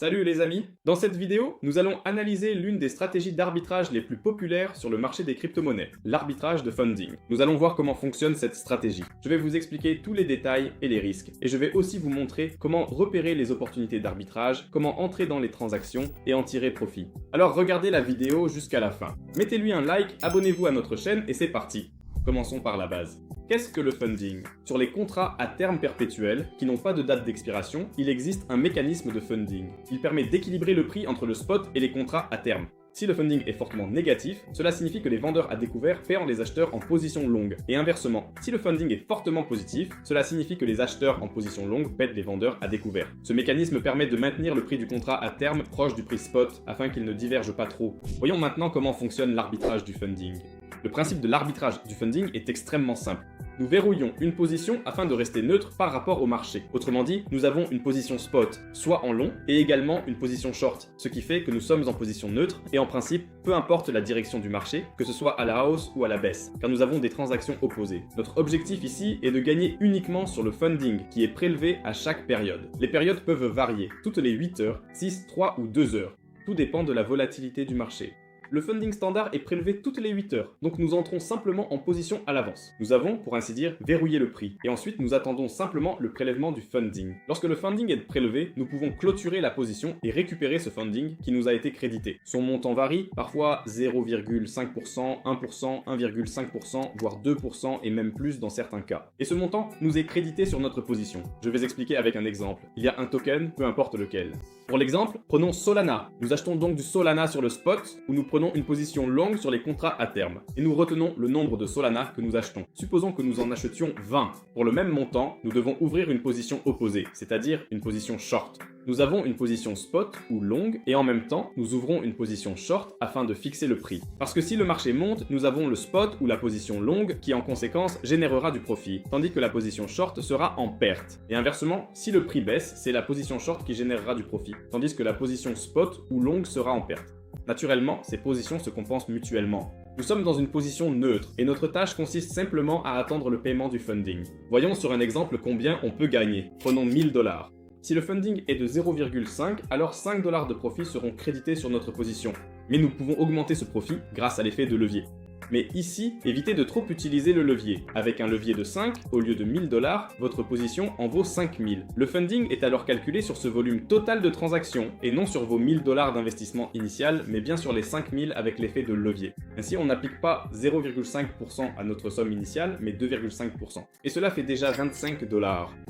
Salut les amis! Dans cette vidéo, nous allons analyser l'une des stratégies d'arbitrage les plus populaires sur le marché des crypto-monnaies, l'arbitrage de funding. Nous allons voir comment fonctionne cette stratégie. Je vais vous expliquer tous les détails et les risques, et je vais aussi vous montrer comment repérer les opportunités d'arbitrage, comment entrer dans les transactions et en tirer profit. Alors regardez la vidéo jusqu'à la fin. Mettez-lui un like, abonnez-vous à notre chaîne et c'est parti! Commençons par la base. Qu'est-ce que le funding? Sur les contrats à terme perpétuel, qui n'ont pas de date d'expiration, il existe un mécanisme de funding. Il permet d'équilibrer le prix entre le spot et les contrats à terme. Si le funding est fortement négatif, cela signifie que les vendeurs à découvert perdent les acheteurs en position longue. Et inversement, si le funding est fortement positif, cela signifie que les acheteurs en position longue pètent les vendeurs à découvert. Ce mécanisme permet de maintenir le prix du contrat à terme proche du prix spot, afin qu'il ne diverge pas trop. Voyons maintenant comment fonctionne l'arbitrage du funding. Le principe de l'arbitrage du funding est extrêmement simple. Nous verrouillons une position afin de rester neutre par rapport au marché. Autrement dit, nous avons une position spot, soit en long, et également une position short, ce qui fait que nous sommes en position neutre, et en principe, peu importe la direction du marché, que ce soit à la hausse ou à la baisse, car nous avons des transactions opposées. Notre objectif ici est de gagner uniquement sur le funding, qui est prélevé à chaque période. Les périodes peuvent varier, toutes les 8 heures, 6, 3 ou 2 heures. Tout dépend de la volatilité du marché. Le funding standard est prélevé toutes les 8 heures, donc nous entrons simplement en position à l'avance. Nous avons, pour ainsi dire, verrouillé le prix, et ensuite nous attendons simplement le prélèvement du funding. Lorsque le funding est prélevé, nous pouvons clôturer la position et récupérer ce funding qui nous a été crédité. Son montant varie, parfois 0,5%, 1%, 1,5%, voire 2% et même plus dans certains cas. Et ce montant nous est crédité sur notre position. Je vais expliquer avec un exemple. Il y a un token, peu importe lequel. Pour l'exemple, prenons Solana. Nous achetons donc du Solana sur le spot, où nous prenons une position longue sur les contrats à terme. Et nous retenons le nombre de Solana que nous achetons. Supposons que nous en achetions 20. Pour le même montant, nous devons ouvrir une position opposée, c'est-à-dire une position short. Nous avons une position spot ou longue, et en même temps, nous ouvrons une position short afin de fixer le prix. Parce que si le marché monte, nous avons le spot ou la position longue qui en conséquence générera du profit, tandis que la position short sera en perte. Et inversement, si le prix baisse, c'est la position short qui générera du profit, tandis que la position spot ou longue sera en perte. Naturellement, ces positions se compensent mutuellement. Nous sommes dans une position neutre, et notre tâche consiste simplement à attendre le paiement du funding. Voyons sur un exemple combien on peut gagner. Prenons 1000 $. Si le funding est de 0,5, alors 5 $ de profit seront crédités sur notre position. Mais nous pouvons augmenter ce profit grâce à l'effet de levier. Mais ici, évitez de trop utiliser le levier. Avec un levier de 5, au lieu de 1000 $, votre position en vaut 5000. Le funding est alors calculé sur ce volume total de transactions, et non sur vos 1000 $ d'investissement initial, mais bien sur les 5000 avec l'effet de levier. Ainsi, on n'applique pas 0,5% à notre somme initiale, mais 2,5%. Et cela fait déjà 25 $.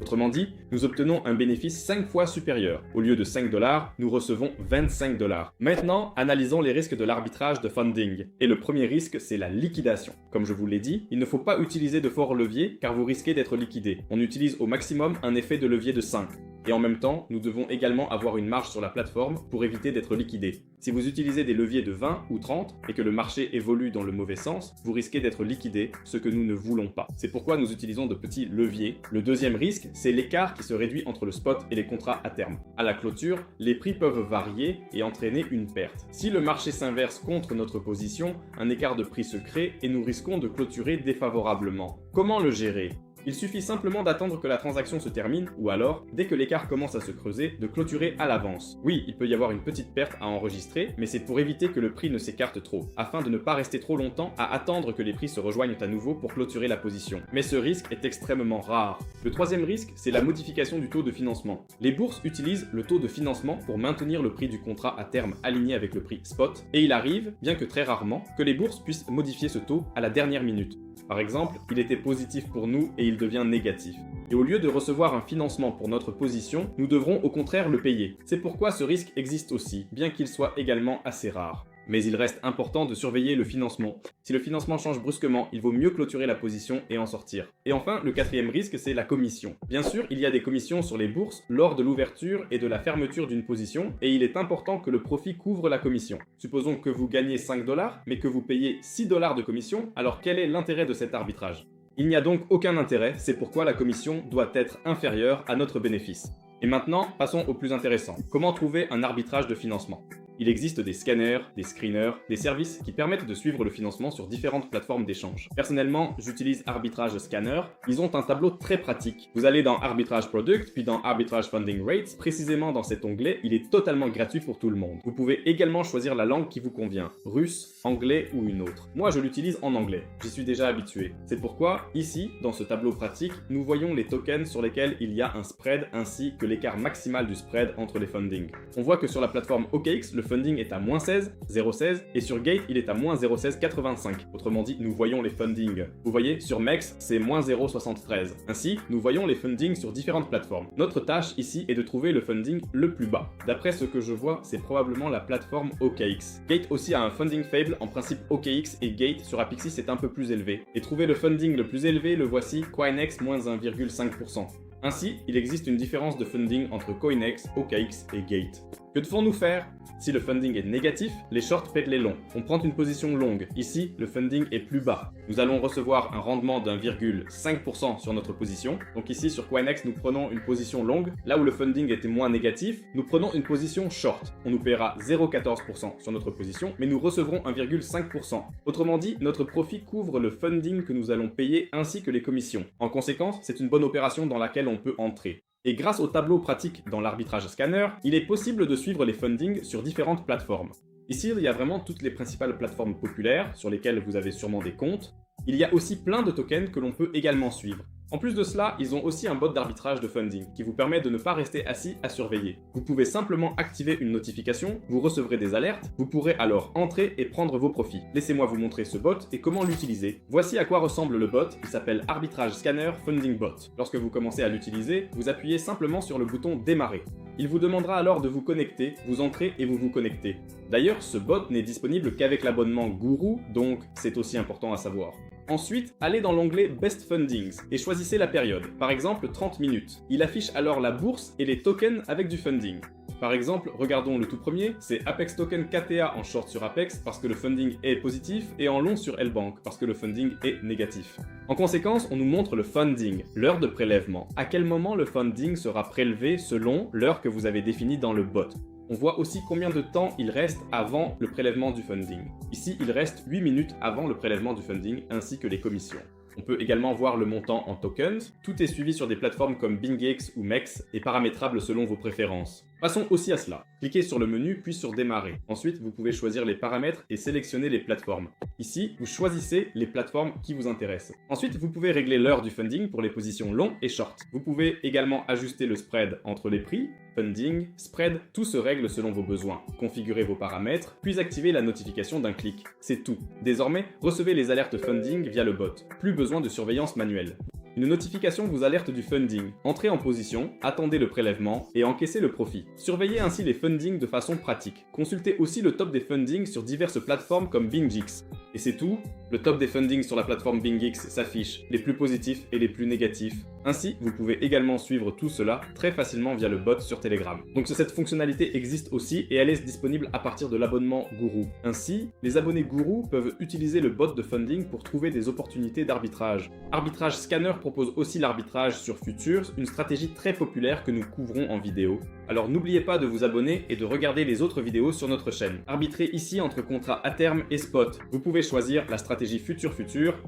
Autrement dit, nous obtenons un bénéfice 5 fois supérieur. Au lieu de 5 $, nous recevons 25 $. Maintenant, analysons les risques de l'arbitrage de funding. Et le premier risque, c'est la liquidation. Comme je vous l'ai dit, il ne faut pas utiliser de forts leviers car vous risquez d'être liquidé. On utilise au maximum un effet de levier de 5. Et en même temps, nous devons également avoir une marge sur la plateforme pour éviter d'être liquidé. Si vous utilisez des leviers de 20 ou 30 et que le marché évolue dans le mauvais sens, vous risquez d'être liquidé, ce que nous ne voulons pas. C'est pourquoi nous utilisons de petits leviers. Le deuxième risque, c'est l'écart qui se réduit entre le spot et les contrats à terme. À la clôture, les prix peuvent varier et entraîner une perte. Si le marché s'inverse contre notre position, un écart de prix se crée et nous risquons de clôturer défavorablement. Comment le gérer ? Il suffit simplement d'attendre que la transaction se termine, ou alors, dès que l'écart commence à se creuser, de clôturer à l'avance. Oui, il peut y avoir une petite perte à enregistrer, mais c'est pour éviter que le prix ne s'écarte trop, afin de ne pas rester trop longtemps à attendre que les prix se rejoignent à nouveau pour clôturer la position. Mais ce risque est extrêmement rare. Le troisième risque, c'est la modification du taux de financement. Les bourses utilisent le taux de financement pour maintenir le prix du contrat à terme aligné avec le prix spot, et il arrive, bien que très rarement, que les bourses puissent modifier ce taux à la dernière minute. Par exemple, il était positif pour nous et il devient négatif. Et au lieu de recevoir un financement pour notre position, nous devrons au contraire le payer. C'est pourquoi ce risque existe aussi, bien qu'il soit également assez rare. Mais il reste important de surveiller le financement. Si le financement change brusquement, il vaut mieux clôturer la position et en sortir. Et enfin, le quatrième risque, c'est la commission. Bien sûr, il y a des commissions sur les bourses lors de l'ouverture et de la fermeture d'une position, et il est important que le profit couvre la commission. Supposons que vous gagnez 5 $, mais que vous payez 6 $ de commission, alors quel est l'intérêt de cet arbitrage ? Il n'y a donc aucun intérêt, c'est pourquoi la commission doit être inférieure à notre bénéfice. Et maintenant, passons au plus intéressant. Comment trouver un arbitrage de financement ? Il existe des scanners, des screeners, des services qui permettent de suivre le financement sur différentes plateformes d'échange. Personnellement, j'utilise Arbitrage Scanner. Ils ont un tableau très pratique. Vous allez dans Arbitrage Product, puis dans Arbitrage Funding Rates. Précisément dans cet onglet, il est totalement gratuit pour tout le monde. Vous pouvez également choisir la langue qui vous convient, russe, anglais ou une autre. Moi, je l'utilise en anglais. J'y suis déjà habitué. C'est pourquoi, ici, dans ce tableau pratique, nous voyons les tokens sur lesquels il y a un spread ainsi que l'écart maximal du spread entre les fundings. On voit que sur la plateforme OKX, le funding est à moins 16, 0,16 et sur Gate, il est à moins 0,1685. Autrement dit, nous voyons les fundings. Vous voyez, sur MEX, c'est moins 0,73. Ainsi, nous voyons les fundings sur différentes plateformes. Notre tâche ici est de trouver le funding le plus bas. D'après ce que je vois, c'est probablement la plateforme OKX. Gate aussi a un funding faible, en principe OKX et Gate sur Apixis est un peu plus élevé. Et trouver le funding le plus élevé, le voici, Coinex moins 1,5%. Ainsi, il existe une différence de funding entre Coinex, OKX et Gate. Que devons-nous faire? Si le funding est négatif, les shorts pètent les longs. On prend une position longue. Ici, le funding est plus bas. Nous allons recevoir un rendement d'1,5% sur notre position. Donc ici, sur Coinex, nous prenons une position longue. Là où le funding était moins négatif, nous prenons une position short. On nous paiera 0,14% sur notre position, mais nous recevrons 1,5%. Autrement dit, notre profit couvre le funding que nous allons payer ainsi que les commissions. En conséquence, c'est une bonne opération dans laquelle on peut entrer. Et grâce au tableau pratique dans l'arbitrage scanner, il est possible de suivre les fundings sur différentes plateformes. Ici, il y a vraiment toutes les principales plateformes populaires sur lesquelles vous avez sûrement des comptes. Il y a aussi plein de tokens que l'on peut également suivre. En plus de cela, ils ont aussi un bot d'arbitrage de funding qui vous permet de ne pas rester assis à surveiller. Vous pouvez simplement activer une notification, vous recevrez des alertes, vous pourrez alors entrer et prendre vos profits. Laissez-moi vous montrer ce bot et comment l'utiliser. Voici à quoi ressemble le bot, il s'appelle Arbitrage Scanner Funding Bot. Lorsque vous commencez à l'utiliser, vous appuyez simplement sur le bouton démarrer. Il vous demandera alors de vous connecter, vous entrez et vous vous connectez. D'ailleurs, ce bot n'est disponible qu'avec l'abonnement Guru, donc c'est aussi important à savoir. Ensuite, allez dans l'onglet Best Fundings et choisissez la période, par exemple 30 minutes. Il affiche alors la bourse et les tokens avec du funding. Par exemple, regardons le tout premier, c'est Apex Token KTA en short sur Apex parce que le funding est positif et en long sur L-Bank parce que le funding est négatif. En conséquence, on nous montre le funding, l'heure de prélèvement. À quel moment le funding sera prélevé selon l'heure que vous avez définie dans le bot. On voit aussi combien de temps il reste avant le prélèvement du funding. Ici, il reste 8 minutes avant le prélèvement du funding ainsi que les commissions. On peut également voir le montant en tokens. Tout est suivi sur des plateformes comme BingX ou MEX et paramétrable selon vos préférences. Passons aussi à cela. Cliquez sur le menu puis sur démarrer. Ensuite, vous pouvez choisir les paramètres et sélectionner les plateformes. Ici, vous choisissez les plateformes qui vous intéressent. Ensuite, vous pouvez régler l'heure du funding pour les positions long et short. Vous pouvez également ajuster le spread entre les prix, funding, spread, tout se règle selon vos besoins. Configurez vos paramètres, puis activez la notification d'un clic. C'est tout. Désormais, recevez les alertes funding via le bot. Plus besoin de surveillance manuelle. Une notification vous alerte du funding. Entrez en position, attendez le prélèvement et encaissez le profit. Surveillez ainsi les fundings de façon pratique. Consultez aussi le top des fundings sur diverses plateformes comme BingX. Et c'est tout, le top des fundings sur la plateforme BingX s'affiche, les plus positifs et les plus négatifs. Ainsi, vous pouvez également suivre tout cela très facilement via le bot sur Telegram. Donc cette fonctionnalité existe aussi et elle est disponible à partir de l'abonnement Guru. Ainsi, les abonnés Guru peuvent utiliser le bot de funding pour trouver des opportunités d'arbitrage. Arbitrage Scanner propose aussi l'arbitrage sur Futures, une stratégie très populaire que nous couvrons en vidéo. Alors n'oubliez pas de vous abonner et de regarder les autres vidéos sur notre chaîne. Arbitrez ici entre contrats à terme et spot. Vous pouvez choisir la stratégie Futur,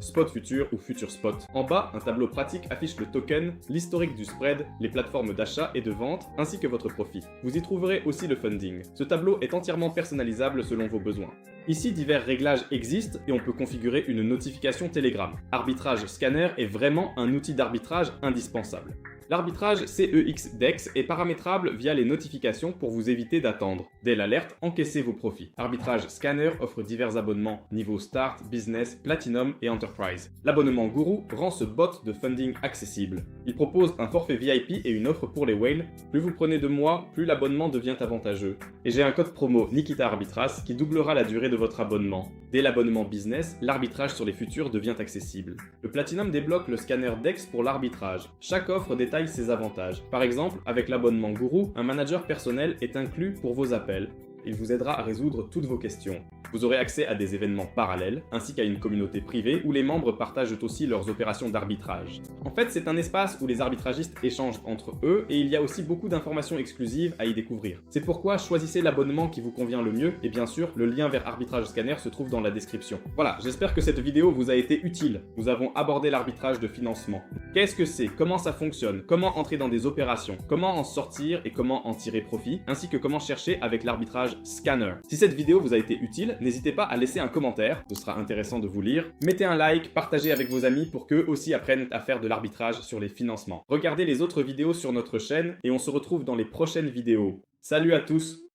Spot Futur ou Futur Spot. En bas, un tableau pratique affiche le token, l'historique du spread, les plateformes d'achat et de vente, ainsi que votre profit. Vous y trouverez aussi le funding. Ce tableau est entièrement personnalisable selon vos besoins. Ici, divers réglages existent et on peut configurer une notification Telegram. Arbitrage Scanner est vraiment un outil d'arbitrage indispensable. L'arbitrage CEX-DEX est paramétrable via les notifications pour vous éviter d'attendre. Dès l'alerte, encaissez vos profits. Arbitrage Scanner offre divers abonnements niveau Start, Business, Platinum et Enterprise. L'abonnement Guru rend ce bot de funding accessible. Il propose un forfait VIP et une offre pour les whales. Plus vous prenez de moi, plus l'abonnement devient avantageux. Et j'ai un code promo Nikita Arbitras qui doublera la durée de votre abonnement. Dès l'abonnement Business, l'arbitrage sur les futurs devient accessible. Le Platinum débloque le scanner DEX pour l'arbitrage. Chaque offre détaille ses avantages. Par exemple, avec l'abonnement Guru, un manager personnel est inclus pour vos appels. il vous aidera à résoudre toutes vos questions. Vous aurez accès à des événements parallèles, ainsi qu'à une communauté privée où les membres partagent aussi leurs opérations d'arbitrage. En fait, c'est un espace où les arbitragistes échangent entre eux et il y a aussi beaucoup d'informations exclusives à y découvrir. C'est pourquoi choisissez l'abonnement qui vous convient le mieux et bien sûr, le lien vers Arbitrage Scanner se trouve dans la description. Voilà, j'espère que cette vidéo vous a été utile. Nous avons abordé l'arbitrage de financement. Qu'est-ce que c'est? Comment ça fonctionne? Comment entrer dans des opérations? Comment en sortir et comment en tirer profit? Ainsi que comment chercher avec l'arbitrage Scanner. Si cette vidéo vous a été utile, n'hésitez pas à laisser un commentaire, ce sera intéressant de vous lire. Mettez un like, partagez avec vos amis pour qu'eux aussi apprennent à faire de l'arbitrage sur les financements. Regardez les autres vidéos sur notre chaîne et on se retrouve dans les prochaines vidéos. Salut à tous!